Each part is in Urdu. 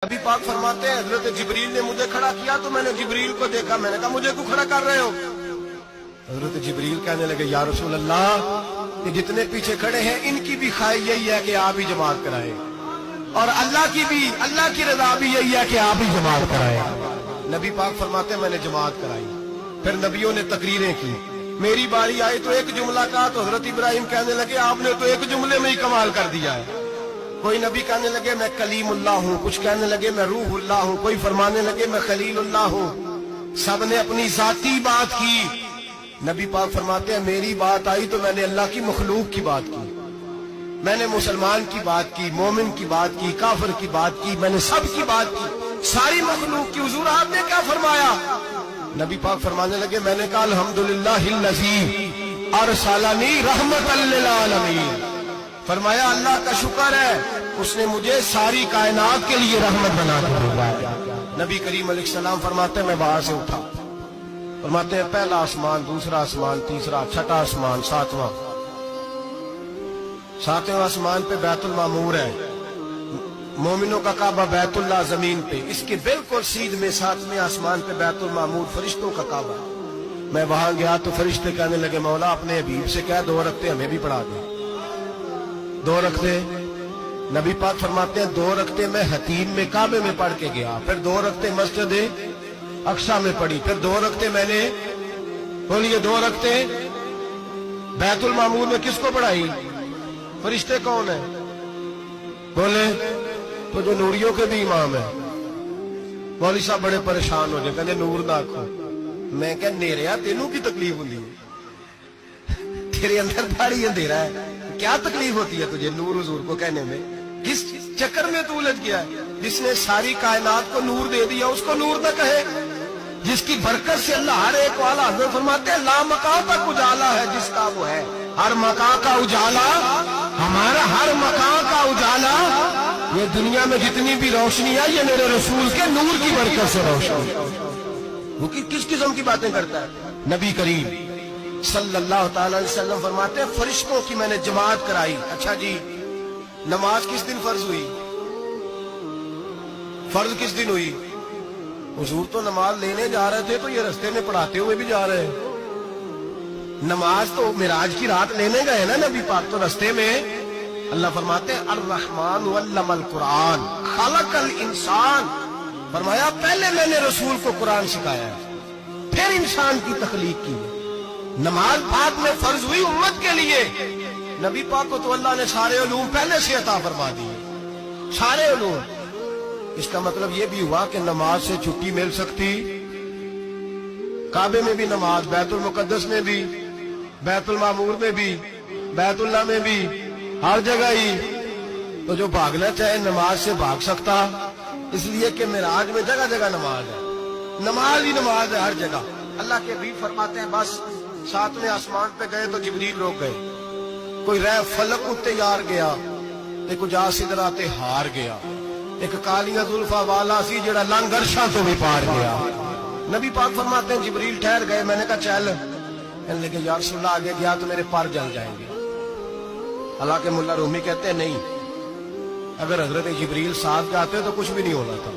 نبی پاک فرماتے ہیں حضرت جبریل نے مجھے کھڑا کیا تو میں نے جبریل کو دیکھا، میں نے کہا مجھے کیوں کھڑا کر رہے ہو؟ حضرت جبریل کہنے لگے یا رسول اللہ کہ جتنے پیچھے کھڑے ہیں ان کی بھی خواہش یہی ہے کہ آپ ہی جماعت کرائیں، اور اللہ کی رضا بھی یہی ہے کہ آپ ہی جماعت کرائیں۔ نبی پاک فرماتے ہیں میں نے جماعت کرائی، پھر نبیوں نے تقریریں کی، میری باری آئی تو ایک جملہ کہا تو حضرت ابراہیم کہنے لگے آپ نے تو ایک جملے میں ہی کمال کر دیا ہے۔ کوئی نبی کہنے لگے میں کلیم اللہ ہوں، کچھ کہنے لگے میں روح اللہ ہوں، کوئی فرمانے لگے میں خلیل اللہ ہوں، سب نے اپنی ذاتی بات کی۔ نبی پاک فرماتے ہیں میری بات آئی تو میں نے اللہ کی مخلوق کی بات کی، میں نے مسلمان کی بات کی، مومن کی بات کی، کافر کی بات کی، میں نے سب کی بات کی، ساری مخلوق کی۔ حضور آپ نے کیا فرمایا؟ نبی پاک فرمانے لگے میں نے کہا الحمدللہ الذی ارسلنی رحمۃ للعالمین، فرمایا اللہ کا شکر ہے اس نے مجھے ساری کائنات کے لیے رحمت بنا کر بھیجا۔ نبی کریم علیہ السلام فرماتے ہیں میں وہاں سے اٹھا، فرماتے ہیں پہلا آسمان، دوسرا آسمان، تیسرا، چھٹا آسمان، ساتواں آسمان پہ بیت المعمور ہے، مومنوں کا کعبہ بیت اللہ زمین پہ، اس کے بالکل سیدھ میں ساتویں آسمان پہ بیت المعمور فرشتوں کا کعبہ۔ میں وہاں گیا تو فرشتے کہنے لگے مولا اپنے حبیب سے کہہ 2 رکعتیں ہمیں بھی پڑھا دیں۔ 2 رکعتیں نبی پاک فرماتے ہیں 2 رکعتیں میں حتیم میں کعبے میں پڑھ کے گیا، پھر 2 رکعتیں مسجد اقصی میں پڑھی، پھر 2 رکعتیں میں نے بولیے 2 رکعتیں بیت المعمور میں کس کو پڑھائی؟ فرشتے کون ہیں؟ بولے تو جو نوریوں کے بھی امام ہیں۔ مولوی صاحب بڑے پریشان ہو جائے، کہنے نور نہ آکھو۔ میں کہ نیریا تینوں کی تکلیف ہوتی ہے، تیرے اندر بھاری اندھیرا ہے، کیا تکلیف ہوتی ہے تجھے نور حضور کو کہنے میں؟ کس چکر میں تو الجھ گیا ہے؟ جس نے ساری کائنات کو نور دے دیا اس کو نور نہ کہے؟ جس کی برکت سے اللہ ہر ایک والا، حضرت فرماتے ہیں لا مکان تک اجالا ہے جس کا وہ ہے، ہر مکان کا اجالا ہمارا، ہر مکان کا اجالا، یہ دنیا میں جتنی بھی روشنی ہے یہ میرے رسول کے نور کی برکت سے روشنی۔ وہ کس قسم کی باتیں کرتا ہے؟ نبی کریم صلی اللہ تعالی علیہ وسلم فرماتے ہیں فرشتوں کی میں نے جماعت کرائی۔ اچھا جی نماز کس دن فرض ہوئی؟ فرض کس دن ہوئی؟ حضور تو نماز لینے جا رہے تھے تو یہ رستے میں پڑھاتے ہوئے بھی جا رہے ہیں۔ نماز تو معراج کی رات لینے گئے نا نبی پاک، تو رستے میں اللہ فرماتے ہیں الرحمن علم القرآن خلق الانسان، فرمایا پہلے میں نے رسول کو قرآن سکھایا ہے پھر انسان کی تخلیق کی۔ نماز بعد میں فرض ہوئی امت کے لیے، نبی پاک کو تو اللہ نے سارے علوم پہلے سے عطا فرما دیے، سارے علوم۔ اس کا مطلب یہ بھی ہوا کہ نماز سے چھٹی مل سکتی، کعبے میں بھی نماز، بیت المقدس میں بھی، بیت المعمور میں بھی، بیت اللہ میں بھی، ہر جگہ ہی۔ تو جو بھاگنا چاہے نماز سے بھاگ سکتا، اس لیے کہ معراج میں جگہ جگہ نماز ہے، نماز ہی نماز ہے ہر جگہ۔ اللہ کے حبیب فرماتے ہیں بس 7ویں آسمان پہ گئے تو جبریل روک گئے، کوئی رہ فلک اتے یار گیا، ایک جا سدراتے ہار گیا، ایک کالیاں زلفا والا سی جڑا لنگ عرشاں تو بھی پار گیا۔ نبی پاک فرماتے ہیں جبریل ٹھہر گئے، میں نے کہا چل، کہنے لگے یا رسول اللہ آگے گیا تو میرے پار جل جائیں گے۔ حالانکہ ملا رومی کہتے ہیں نہیں، اگر حضرت جبریل ساتھ جاتے تو کچھ بھی نہیں ہونا تھا،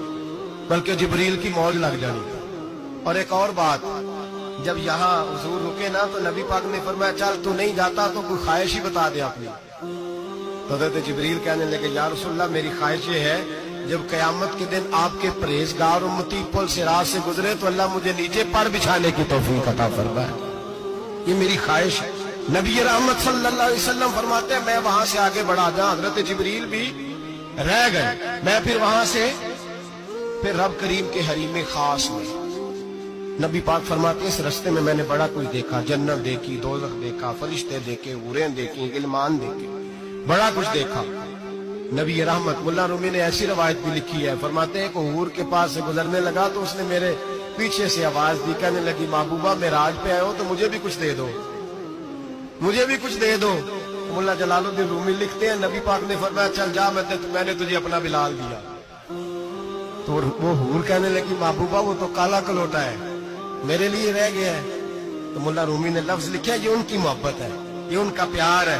بلکہ جبریل کی موج لگ جانی تھی۔ اور ایک اور بات، جب یہاں حضور رکے نا تو نبی پاک نے فرمایا چل تو نہیں جاتا تو کوئی خواہش ہی بتا دے اپنی۔ تو حضرت جبریل کہنے لگے یا رسول اللہ میری خواہش یہ ہے جب قیامت کے دن آپ کے پرہیزگار امتی پل صراط سے گزرے تو اللہ مجھے نیچے پر بچھانے کی توفیق عطا فرمائے، یہ میری خواہش ہے۔ نبی رحمت صلی اللہ علیہ وسلم فرماتے ہیں میں وہاں سے آگے بڑھا جاؤں، حضرت جبریل بھی رہ گئے، میں پھر وہاں سے پھر رب کریم کے حریم خاص میں۔ نبی پاک فرماتے ہیں اس رستے میں نے بڑا کچھ دیکھا، جنت دیکھی، دوزخ دیکھا، فرشتے دیکھے، حوریں دیکھی، غلمان دیکھے، بڑا کچھ دیکھا۔ نبی رحمت ملا رومی نے ایسی روایت بھی لکھی ہے، فرماتے ہیں کہ حور کے پاس سے گزرنے لگا تو اس نے میرے پیچھے سے آواز دی، کہنے لگی محبوبہ معراج پہ آئے ہو تو مجھے بھی کچھ دے دو، مجھے بھی کچھ دے دو۔ ملا جلال الدین رومی لکھتے ہیں نبی پاک نے فرمایا چل جا میں نے تجھے اپنا بلال دیا۔ تو وہ حور کہنے لگی محبوبہ وہ تو کالا کلوٹا ہے، میرے لیے رہ گیا ہے۔ تو ملا رومی نے لفظ لکھا یہ ان کی محبت ہے، یہ ان کا پیار ہے۔